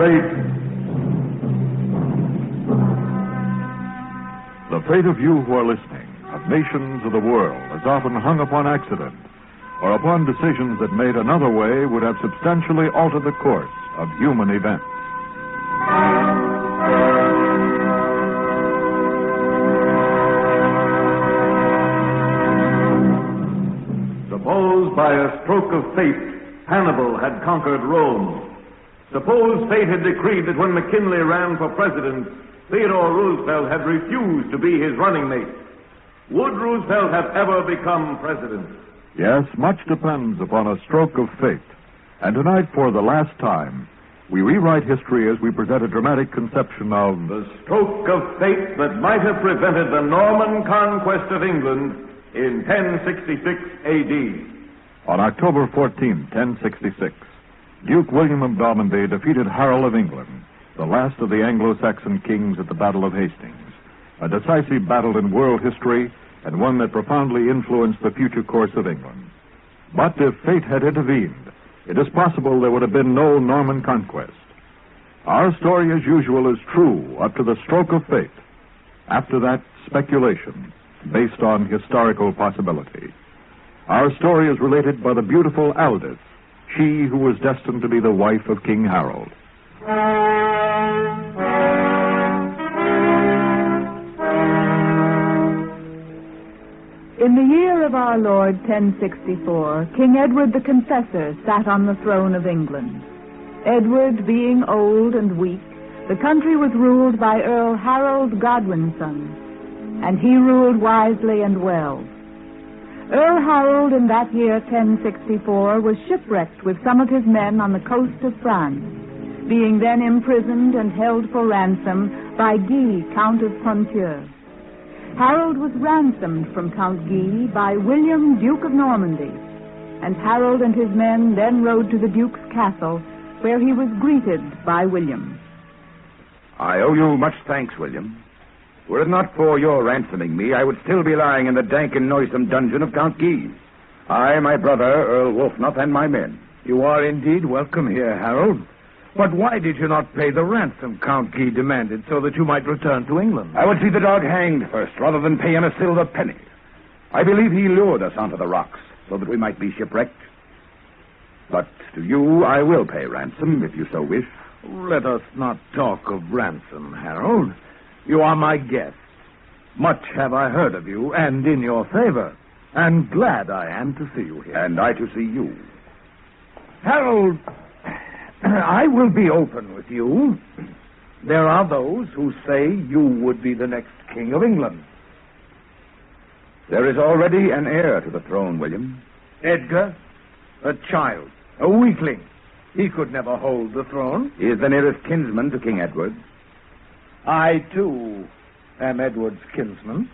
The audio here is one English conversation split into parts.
fate. The fate of you who are listening, of nations of the world, is often hung upon accident, or upon decisions that made another way would have substantially altered the course of human events. Suppose by a stroke of fate, Hannibal had conquered Rome. Suppose fate had decreed that when McKinley ran for president, Theodore Roosevelt had refused to be his running mate. Would Roosevelt have ever become president? Yes, much depends upon a stroke of fate. And tonight, for the last time, we rewrite history as we present a dramatic conception of the stroke of fate that might have prevented the Norman conquest of England in 1066 A.D. On October 14, 1066, Duke William of Normandy defeated Harold of England, the last of the Anglo-Saxon kings at the Battle of Hastings, a decisive battle in world history and one that profoundly influenced the future course of England. But if fate had intervened, it is possible there would have been no Norman conquest. Our story, as usual, is true up to the stroke of fate. After that, speculation, based on historical possibility. Our story is related by the beautiful Aldith, she who was destined to be the wife of King Harold. In the year of our Lord 1064, King Edward the Confessor sat on the throne of England. Edward being old and weak, the country was ruled by Earl Harold Godwinson, and he ruled wisely and well. Earl Harold in that year 1064 was shipwrecked with some of his men on the coast of France, being then imprisoned and held for ransom by Guy, Count of Ponthieu. Harold was ransomed from Count Guy by William, Duke of Normandy, and Harold and his men then rode to the Duke's castle, where he was greeted by William. I owe you much thanks, William. Were it not for your ransoming me, I would still be lying in the dank and noisome dungeon of Count Guy. I, my brother, Earl Wolfnup, and my men. You are indeed welcome here, Harold. But why did you not pay the ransom Count Guy demanded so that you might return to England? I would see the dog hanged first, rather than pay him a silver penny. I believe he lured us onto the rocks so that we might be shipwrecked. But to you I will pay ransom, if you so wish. Let us not talk of ransom, Harold. You are my guest. Much have I heard of you, and in your favor, and glad I am to see you here. And I to see you. Harold, I will be open with you. There are those who say you would be the next king of England. There is already an heir to the throne, William. Edgar, a child, a weakling. He could never hold the throne. He is the nearest kinsman to King Edward. I, too, am Edward's kinsman.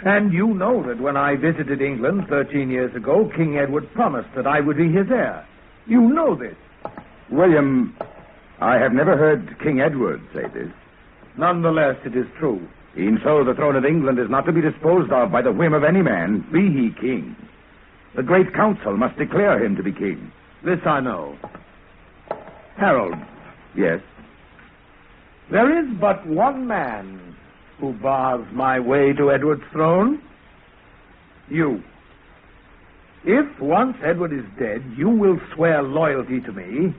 And you know that when I visited England 13 years ago, King Edward promised that I would be his heir. You know this. William, I have never heard King Edward say this. Nonetheless, it is true. Even so, the throne of England is not to be disposed of by the whim of any man, be he king. The great council must declare him to be king. This I know. Harold. Yes? There is but one man who bars my way to Edward's throne. You. If once Edward is dead, you will swear loyalty to me.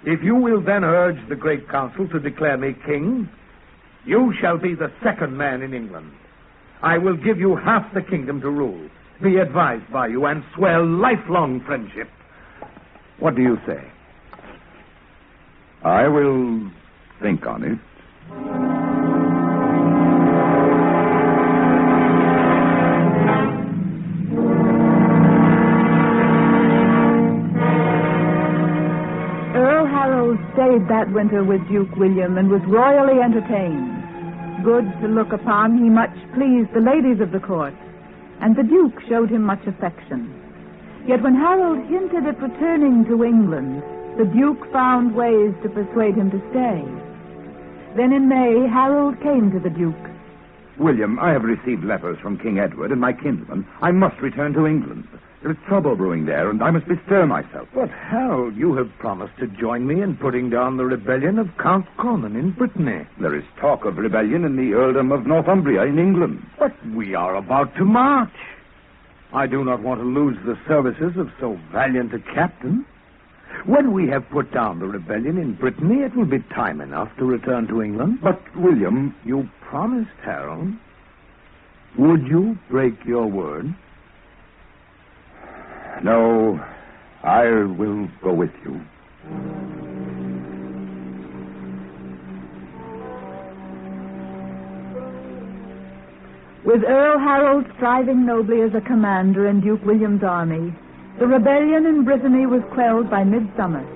If you will then urge the great council to declare me king, you shall be the second man in England. I will give you half the kingdom to rule, be advised by you, and swear lifelong friendship. What do you say? I will think on it. Earl Harold stayed that winter with Duke William and was royally entertained. Good to look upon, he much pleased the ladies of the court, and the Duke showed him much affection. Yet when Harold hinted at returning to England, the Duke found ways to persuade him to stay. Then in May, Harold came to the Duke. William, I have received letters from King Edward and my kinsman. I must return to England. There is trouble brewing there, and I must bestir myself. But, Harold, you have promised to join me in putting down the rebellion of Count Comyn in Brittany. There is talk of rebellion in the earldom of Northumbria in England. But we are about to march. I do not want to lose the services of so valiant a captain. When we have put down the rebellion in Brittany, it will be time enough to return to England. But, William... You promised, Harold. Would you break your word? No, I will go with you. With Earl Harold striving nobly as a commander in Duke William's army, the rebellion in Brittany was quelled by midsummer,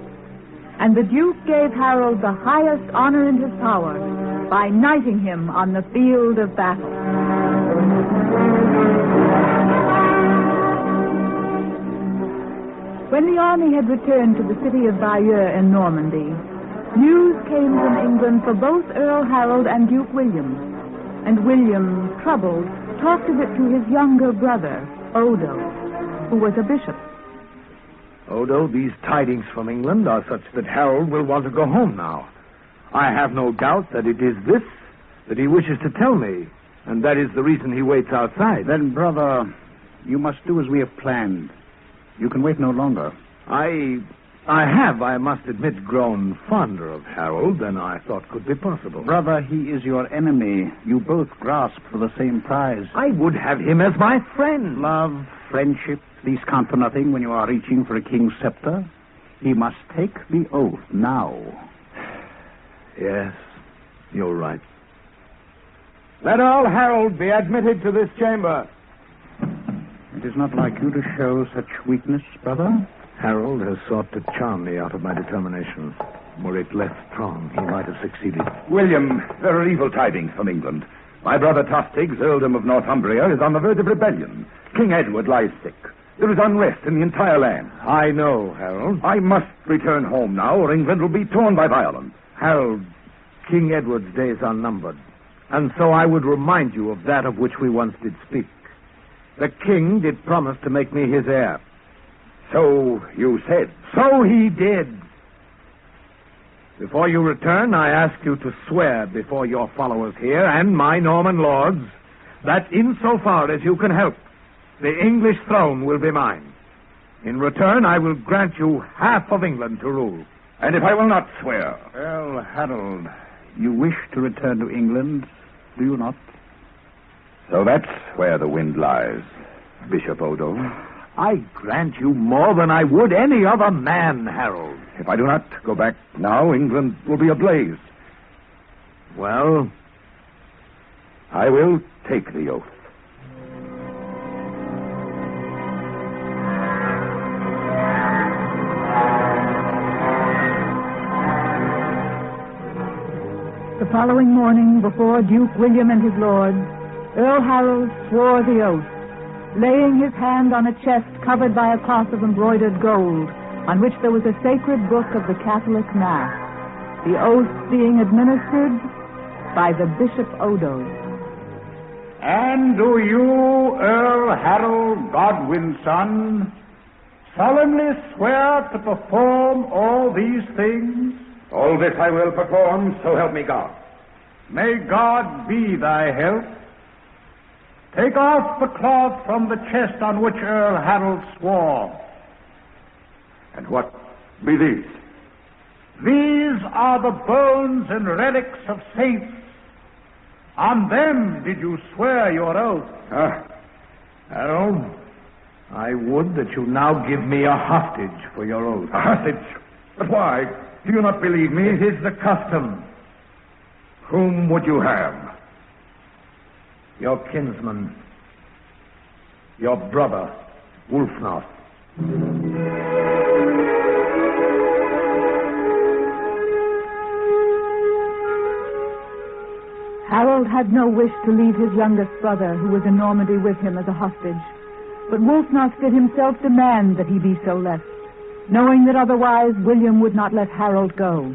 and the Duke gave Harold the highest honor in his power by knighting him on the field of battle. When the army had returned to the city of Bayeux in Normandy, news came from England for both Earl Harold and Duke William, and William, troubled, talked of it to his younger brother, Odo, who was a bishop. Odo, these tidings from England are such that Harold will want to go home now. I have no doubt that it is this that he wishes to tell me, and that is the reason he waits outside. Then, brother, you must do as we have planned. You can wait no longer. I have, I must admit, grown fonder of Harold than I thought could be possible. Brother, he is your enemy. You both grasp for the same prize. I would have him as my friend. Love, friendship, these count for nothing when you are reaching for a king's scepter. He must take the oath now. Yes, you're right. Let Earl Harold be admitted to this chamber. It is not like you to show such weakness, brother. Harold has sought to charm me out of my determination. Were it less strong, he might have succeeded. William, there are evil tidings from England. My brother Tostig's earldom of Northumbria is on the verge of rebellion. King Edward lies sick. There is unrest in the entire land. I know, Harold. I must return home now, or England will be torn by violence. Harold, King Edward's days are numbered, and so I would remind you of that of which we once did speak. The king did promise to make me his heir. So you said. So he did. Before you return, I ask you to swear before your followers here and my Norman lords that insofar as you can help, the English throne will be mine. In return, I will grant you half of England to rule. And if I will not swear? Earl Harold, you wish to return to England, do you not? So that's where the wind lies, Bishop Odo. I grant you more than I would any other man, Harold. If I do not go back now, England will be ablaze. Well, I will take the oath. The following morning, before Duke William and his lords, Earl Harold swore the oath, laying his hand on a chest covered by a cloth of embroidered gold, on which there was a sacred book of the Catholic Mass, the oath being administered by the Bishop Odo. And do you, Earl Harold Godwin's son, solemnly swear to perform all these things? All this I will perform, so help me God. May God be thy help. Take off the cloth from the chest on which Earl Harold swore. And what be these? These are the bones and relics of saints. On them did you swear your oath. Harold, I would that you now give me a hostage for your oath. A hostage? But why? Do you not believe me? It is the custom. Whom would you have? Your kinsman, your brother, Wulfnoth. Harold had no wish to leave his youngest brother, who was in Normandy with him, as a hostage. But Wulfnoth did himself demand that he be so left, knowing that otherwise William would not let Harold go.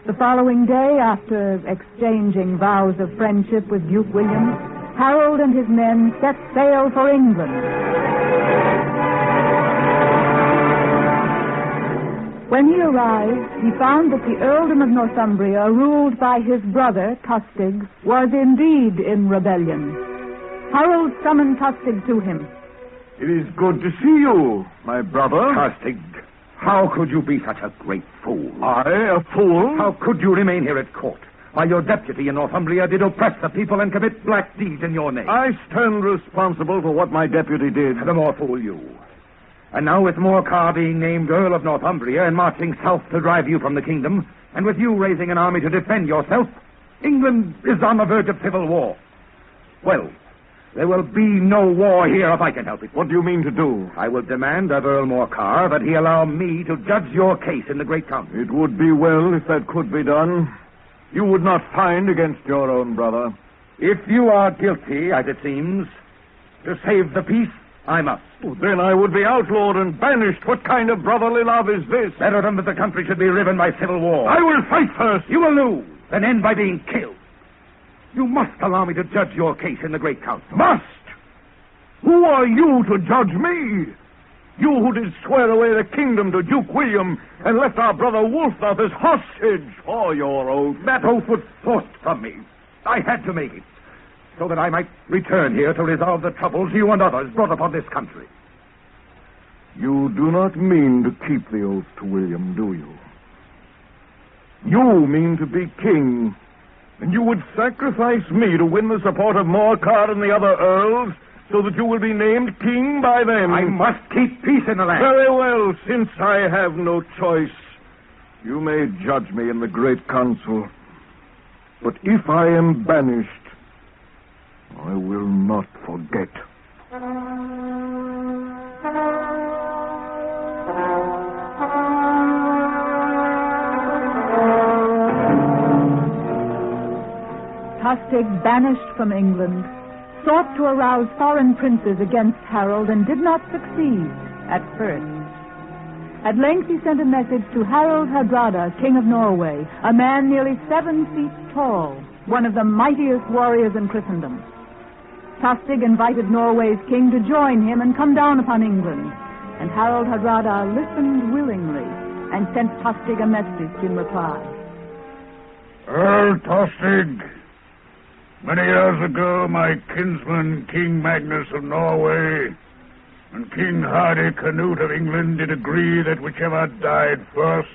The following day, after exchanging vows of friendship with Duke William, Harold and his men set sail for England. When he arrived, he found that the earldom of Northumbria, ruled by his brother, Tostig, was indeed in rebellion. Harold summoned Tostig to him. It is good to see you, my brother. Tostig, how could you be such a great fool? I, a fool? How could you remain here at court, while your deputy in Northumbria did oppress the people and commit black deeds in your name? I stand responsible for what my deputy did. The more fool you. And now with Morcar being named Earl of Northumbria and marching south to drive you from the kingdom, and with you raising an army to defend yourself, England is on the verge of civil war. Well, there will be no war here if I can help it. What do you mean to do? I will demand of Earl Morcar that he allow me to judge your case in the great council. It would be well if that could be done. You would not find against your own brother. If you are guilty, as it seems, to save the peace, I must. Then I would be outlawed and banished. What kind of brotherly love is this? Better than that the country should be riven by civil war. I will fight first. You will lose, then end by being killed. You must allow me to judge your case in the great council. Must? Who are you to judge me? You who did swear away the kingdom to Duke William and left our brother Wulfnoth as hostage for your oath. That oath was forced from me. I had to make it, so that I might return here to resolve the troubles you and others brought upon this country. You do not mean to keep the oath to William, do you? You mean to be king, and you would sacrifice me to win the support of Morcar and the other earls, so that you will be named king by them. I must keep peace in the land. Very well, since I have no choice. You may judge me in the great council, but if I am banished, I will not forget. Tostig, banished from England, sought to arouse foreign princes against Harold and did not succeed at first. At length he sent a message to Harald Hardrada, King of Norway, a man nearly 7 feet tall, one of the mightiest warriors in Christendom. Tostig invited Norway's king to join him and come down upon England, and Harald Hardrada listened willingly and sent Tostig a message in reply. Earl Tostig, many years ago my kinsman King Magnus of Norway and King Hardy Canute of England did agree that whichever died first,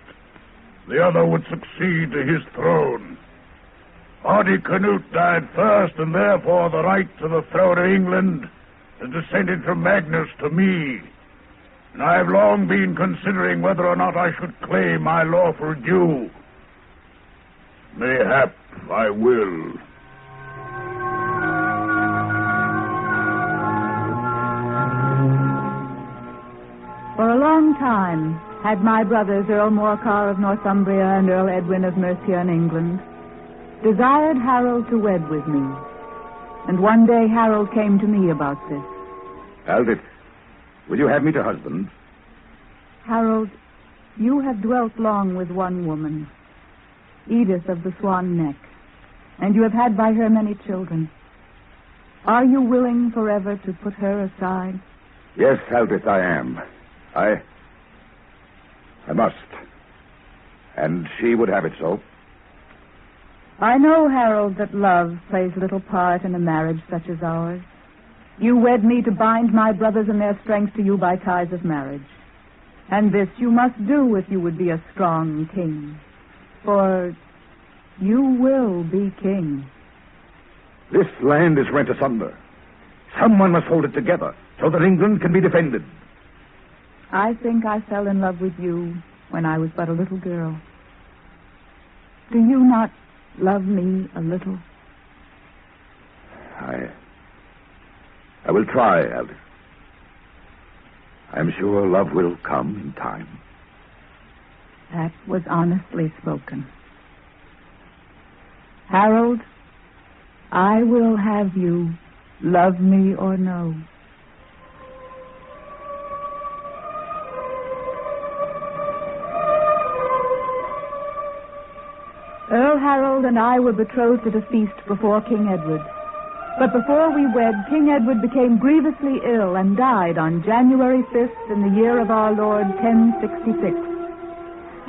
the other would succeed to his throne. Hardy Canute died first, and therefore the right to the throne of England has descended from Magnus to me. And I have long been considering whether or not I should claim my lawful due. Mayhap I will. For a long time had my brothers, Earl Morcar of Northumbria and Earl Edwin of Mercia in England, desired Harold to wed with me. And one day Harold came to me about this. Aldith, will you have me to husband? Harold, you have dwelt long with one woman, Edith of the Swan Neck, and you have had by her many children. Are you willing forever to put her aside? Yes, Aldith, I am. I must. And she would have it so. I know, Harold, that love plays little part in a marriage such as ours. You wed me to bind my brothers and their strength to you by ties of marriage. And this you must do if you would be a strong king. For you will be king. This land is rent asunder. Someone must hold it together so that England can be defended. I think I fell in love with you when I was but a little girl. Do you not love me a little? I will try, Aldith. I'm sure love will come in time. That was honestly spoken. Harold, I will have you, love me or no. Earl Harold and I were betrothed at a feast before King Edward. But before we wed, King Edward became grievously ill and died on January 5th in the year of our Lord 1066.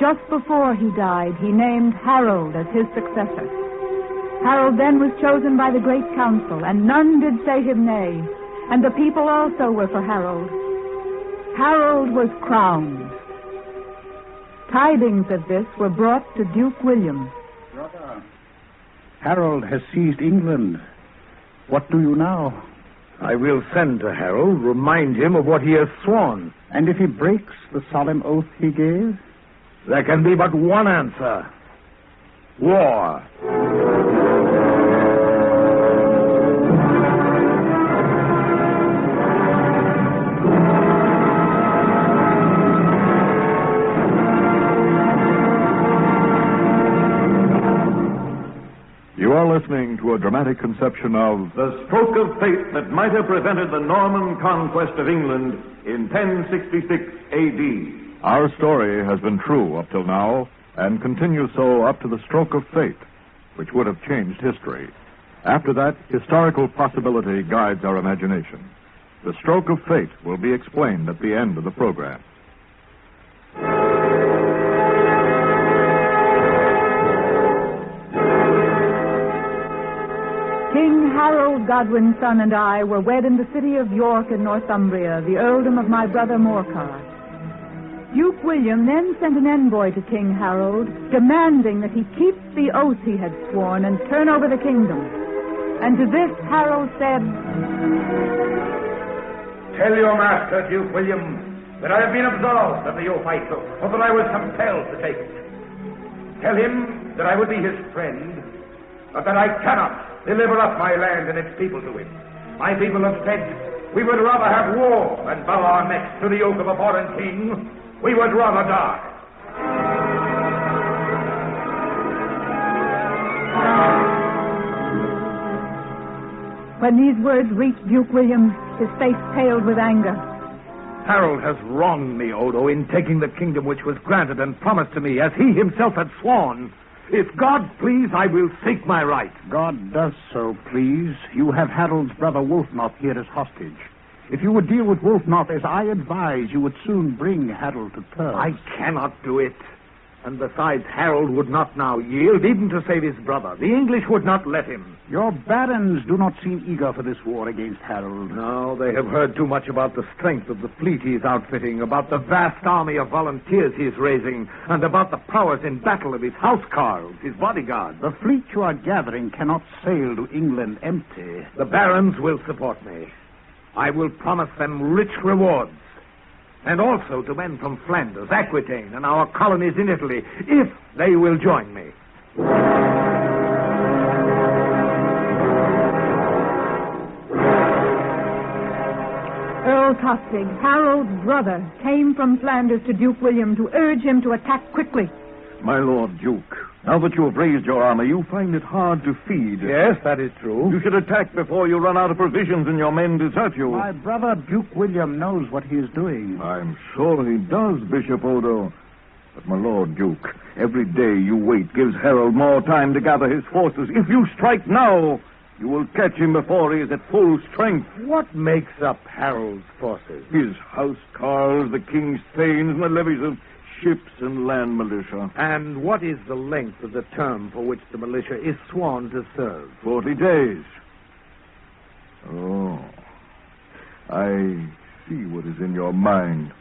just before he died, he named Harold as his successor. Harold then was chosen by the great council, and none did say him nay, and the people also were for Harold. Harold was crowned. Tidings of this were brought to Duke William. Brother, Harold has seized England. What do you now? I will send to Harold, remind him of what he has sworn. And if he breaks the solemn oath he gave? There can be but one answer. War. You are listening to a dramatic conception of The Stroke of Fate that might have prevented the Norman conquest of England in 1066 A.D. Our story has been true up till now and continues so up to the stroke of fate, which would have changed history. After that, historical possibility guides our imagination. The stroke of fate will be explained at the end of the program. King Harold, Godwin's son, and I were wed in the city of York in Northumbria, the earldom of my brother Morcar. Duke William then sent an envoy to King Harold, demanding that he keep the oath he had sworn and turn over the kingdom. And to this Harold said, Tell your master, Duke William, that I have been absolved of the oath I took, or that I was compelled to take it. Tell him that I would be his friend, but that I cannot deliver up my land and its people to him. My people have said, we would rather have war than bow our necks to the yoke of a foreign king. We would rather die. When these words reached Duke William, his face paled with anger. Harold has wronged me, Odo, in taking the kingdom which was granted and promised to me, as he himself had sworn. If God please, I will seek my right. God does so please. You have Harold's brother Wulfnoth here as hostage. If you would deal with Wulfnoth as I advise, you would soon bring Harold to terms. I cannot do it. And besides, Harold would not now yield, even to save his brother. The English would not let him. Your barons do not seem eager for this war against Harold. No, they have heard too much about the strength of the fleet he's outfitting, about the vast army of volunteers he's raising, and about the prowess in battle of his housecarls, his bodyguards. The fleet you are gathering cannot sail to England empty. The barons will support me. I will promise them rich rewards. And also to men from Flanders, Aquitaine, and our colonies in Italy, if they will join me. Earl Tostig, Harold's brother, came from Flanders to Duke William to urge him to attack quickly. My Lord Duke, now that you have raised your army, you find it hard to feed. Yes, that is true. You should attack before you run out of provisions and your men desert you. My brother Duke William knows what he is doing. I'm sure he does, Bishop Odo. But, my Lord Duke, every day you wait gives Harold more time to gather his forces. If you strike now, you will catch him before he is at full strength. What makes up Harold's forces? His housecarls, the king's thanes, and the levies of ships and land militia. And what is the length of the term for which the militia is sworn to serve? 40 days. Oh, I see what is in your mind.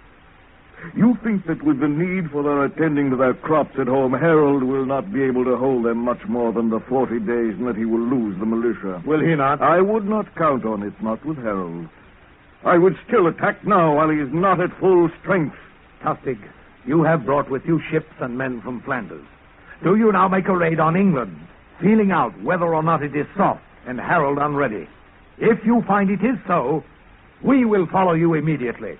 You think that with the need for their attending to their crops at home, Harold will not be able to hold them much more than the 40 days, and that he will lose the militia. Will he not? I would not count on it, not with Harold. I would still attack now while he is not at full strength. Tostig, you have brought with you ships and men from Flanders. Do you now make a raid on England, feeling out whether or not it is soft and Harold unready? If you find it is so, we will follow you immediately.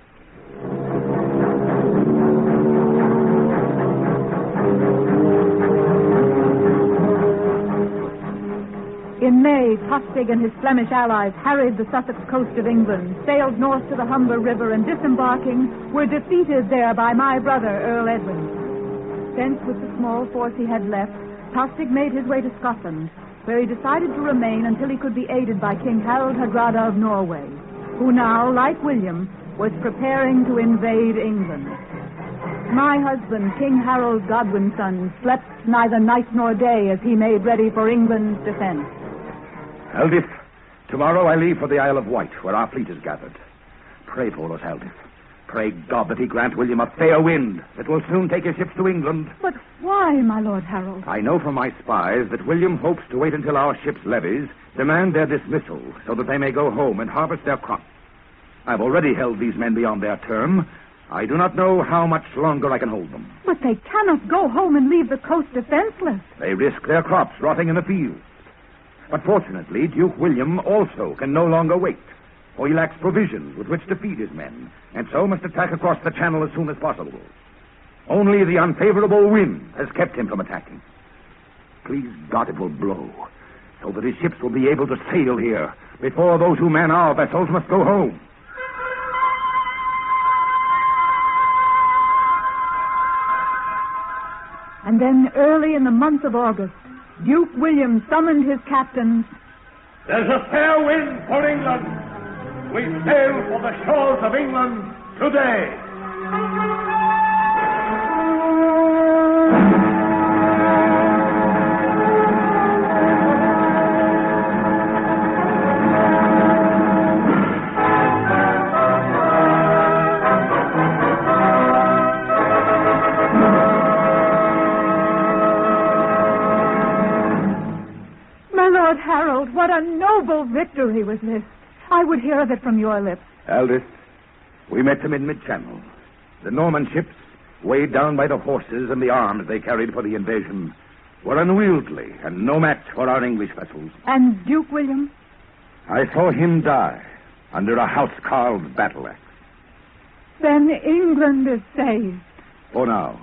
In May, Tostig and his Flemish allies harried the Sussex coast of England, sailed north to the Humber River, and disembarking, were defeated there by my brother, Earl Edwin. Thence, with the small force he had left, Tostig made his way to Scotland, where he decided to remain until he could be aided by King Harold Hardrada of Norway, who now, like William, was preparing to invade England. my husband, King Harold Godwinson, slept neither night nor day as he made ready for England's defense. Aldith, tomorrow I leave for the Isle of Wight, where our fleet is gathered. Pray for us, Aldith. Pray God that he grant William a fair wind that will soon take his ships to England. But why, my Lord Harold? I know from my spies that William hopes to wait until our ships' levies demand their dismissal so that they may go home and harvest their crops. I've already held these men beyond their term. I do not know how much longer I can hold them. But they cannot go home and leave the coast defenseless. They risk their crops rotting in the fields. But fortunately, Duke William also can no longer wait, for he lacks provisions with which to feed his men, and so must attack across the channel as soon as possible. Only the unfavorable wind has kept him from attacking. Please God it will blow, so that his ships will be able to sail here before those who man our vessels must go home. And then, early in the month of August, Duke William summoned his captains. There's a fair wind for England. We sail for the shores of England today. Harold, what a noble victory was this. I would hear of it from your lips. Aldith, we met them in mid-channel. The Norman ships, weighed down by the horses and the arms they carried for the invasion, were unwieldy and no match for our English vessels. And Duke William? I saw him die under a house-carved battle axe. Then England is saved. For now.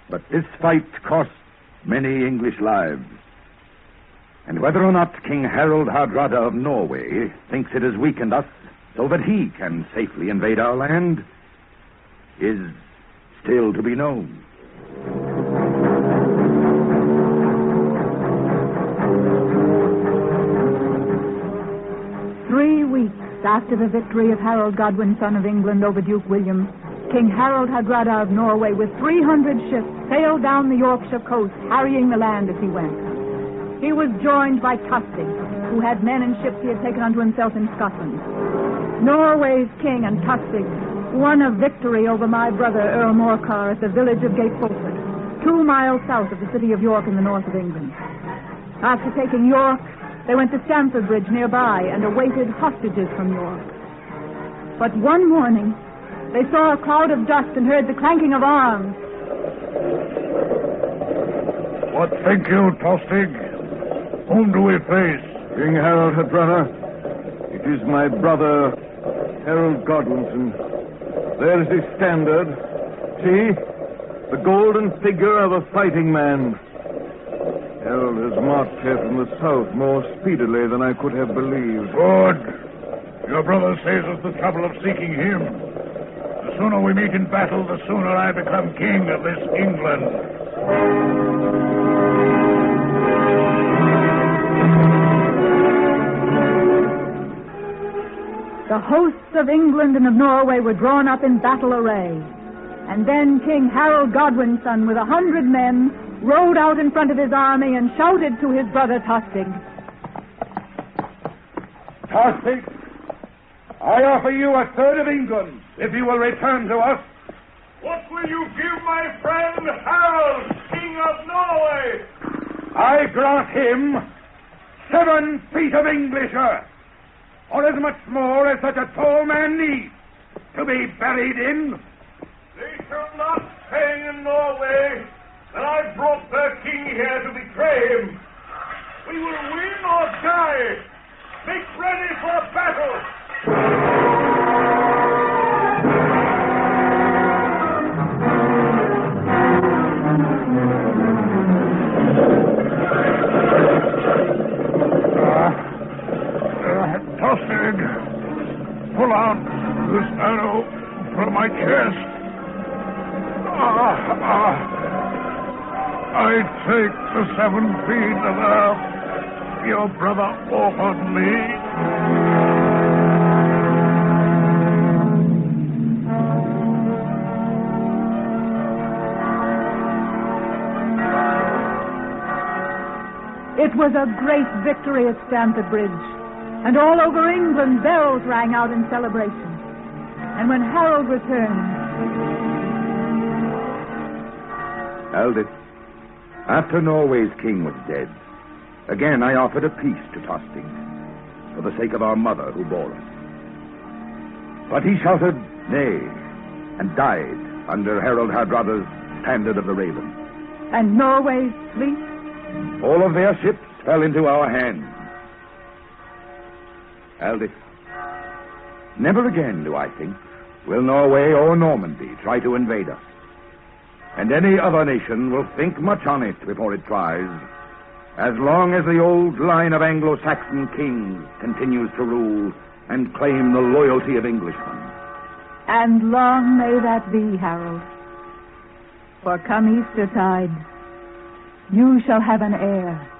But this fight cost many English lives. And whether or not King Harold Hardrada of Norway thinks it has weakened us so that he can safely invade our land is still to be known. Three weeks after the victory of Harold Godwin, son of England, over Duke William, King Harold Hardrada of Norway with 300 ships sailed down the Yorkshire coast, harrying the land as he went. He was joined by Tostig, who had men and ships he had taken unto himself in Scotland. Norway's king and Tostig won a victory over my brother Earl Morcar at the village of Gate Fulford, 2 miles south of the city of York in the north of England. After taking York, they went to Stamford Bridge nearby and awaited hostages from York. But one morning, they saw a cloud of dust and heard the clanking of arms. What think you, Tostig? Whom do we face? King Harold Hardrada. It is my brother, Harold Godwinson. There is his standard. See? The golden figure of a fighting man. Harold has marched here from the south more speedily than I could have believed. Good. Your brother saves us the trouble of seeking him. The sooner we meet in battle, the sooner I become king of this England. The hosts of England and of Norway were drawn up in battle array. And then King Harold Godwinson, with 100 men, rode out in front of his army and shouted to his brother Tostig. Tostig, I offer you a third of England if you will return to us. What will you give my friend Harold, King of Norway? I grant him 7 feet of English earth, or as much more as such a tall man needs to be buried in. They shall not say in Norway that I brought their king here to betray him. We will win or die. Make ready for battle. Tostig, pull out this arrow from my chest. I take the 7 feet of earth your brother offered me. It was a great victory at Stamford Bridge, and all over England bells rang out in celebration. And when Harold returned... Eldest, after Norway's king was dead, again I offered a peace to Tostig, for the sake of our mother who bore us. But he shouted nay, and died under Harold Hardrada's standard of the Raven. And Norway's fleet? All of their ships fell into our hands. Eldest, never again, do I think, will Norway or Normandy try to invade us. And any other nation will think much on it before it tries, as long as the old line of Anglo-Saxon kings continues to rule and claim the loyalty of Englishmen. And long may that be, Harold. For come Eastertide, you shall have an heir.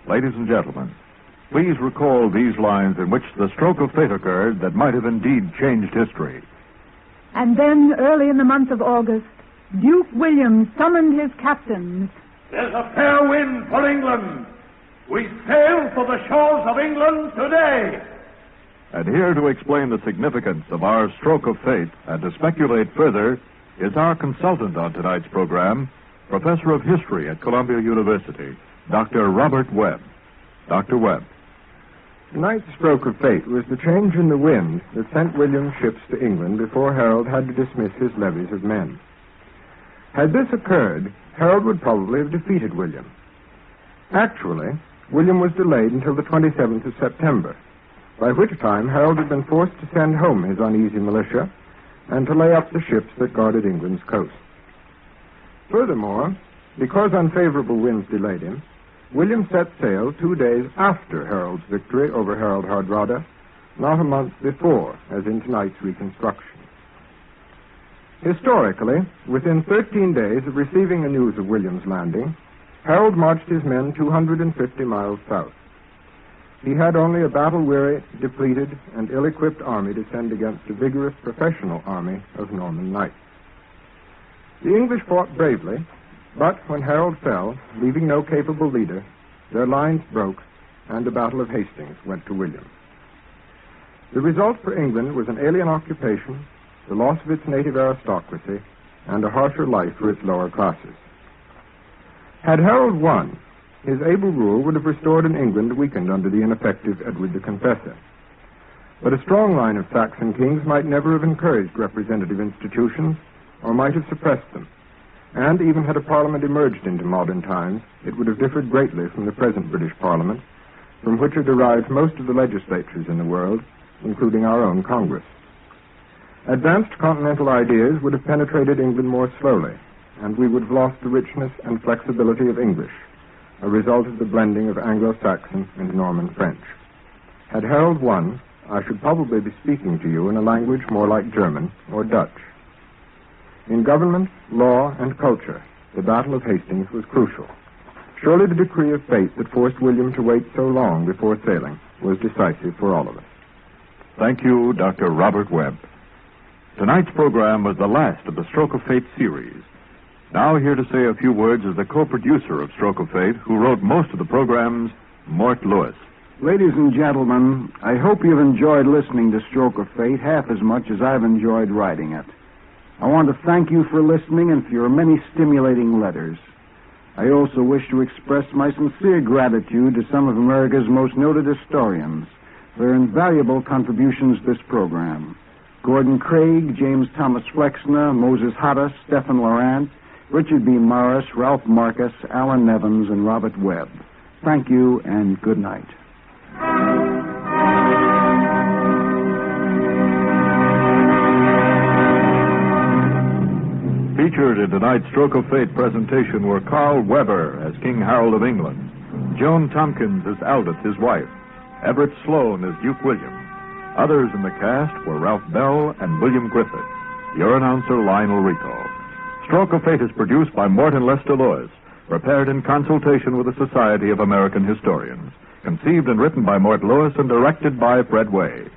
Ladies and gentlemen, please recall these lines in which the stroke of fate occurred that might have indeed changed history. And then, early in the month of August, Duke William summoned his captains. There's a fair wind for England. We sail for the shores of England today. And here to explain the significance of our stroke of fate and to speculate further is our consultant on tonight's program, Professor of History at Columbia University, Dr. Robert Webb. Dr. Webb. Tonight's stroke of fate was the change in the wind that sent William's ships to England before Harold had to dismiss his levies of men. Had this occurred, Harold would probably have defeated William. Actually, William was delayed until the 27th of September, by which time Harold had been forced to send home his uneasy militia and to lay up the ships that guarded England's coast. Furthermore, because unfavorable winds delayed him, William set sail 2 days after Harold's victory over Harold Hardrada, not a month before, as in tonight's reconstruction. Historically, within 13 days of receiving the news of William's landing, Harold marched his men 250 miles south. He had only a battle-weary, depleted, and ill-equipped army to send against a vigorous professional army of Norman knights. The English fought bravely, but when Harold fell, leaving no capable leader, their lines broke, and the Battle of Hastings went to William. The result for England was an alien occupation, the loss of its native aristocracy, and a harsher life for its lower classes. Had Harold won, his able rule would have restored an England weakened under the ineffective Edward the Confessor. But a strong line of Saxon kings might never have encouraged representative institutions, or might have suppressed them. And even had a parliament emerged into modern times, it would have differed greatly from the present British Parliament, from which are derived most of the legislatures in the world, including our own Congress. Advanced continental ideas would have penetrated England more slowly, and we would have lost the richness and flexibility of English, a result of the blending of Anglo-Saxon and Norman French. Had Harold won, I should probably be speaking to you in a language more like German or Dutch. In government, law, and culture, the Battle of Hastings was crucial. Surely the decree of fate that forced William to wait so long before sailing was decisive for all of us. Thank you, Dr. Robert Webb. Tonight's program was the last of the Stroke of Fate series. Now here to say a few words is the co-producer of Stroke of Fate, who wrote most of the programs, Mort Lewis. Ladies and gentlemen, I hope you've enjoyed listening to Stroke of Fate half as much as I've enjoyed writing it. I want to thank you for listening and for your many stimulating letters. I also wish to express my sincere gratitude to some of America's most noted historians for their invaluable contributions to this program. Gordon Craig, James Thomas Flexner, Moses Hatta, Stephen Laurent, Richard B. Morris, Ralph Marcus, Alan Nevins, and Robert Webb. Thank you and good night. Featured in tonight's Stroke of Fate presentation were Carl Weber as King Harold of England, Joan Tompkins as Aldith, his wife, Everett Sloane as Duke William. Others in the cast were Ralph Bell and William Griffith. Your announcer, Lionel Ricco. Stroke of Fate is produced by Mort and Lester Lewis, prepared in consultation with the Society of American Historians. Conceived and written by Mort Lewis and directed by Fred Weihe.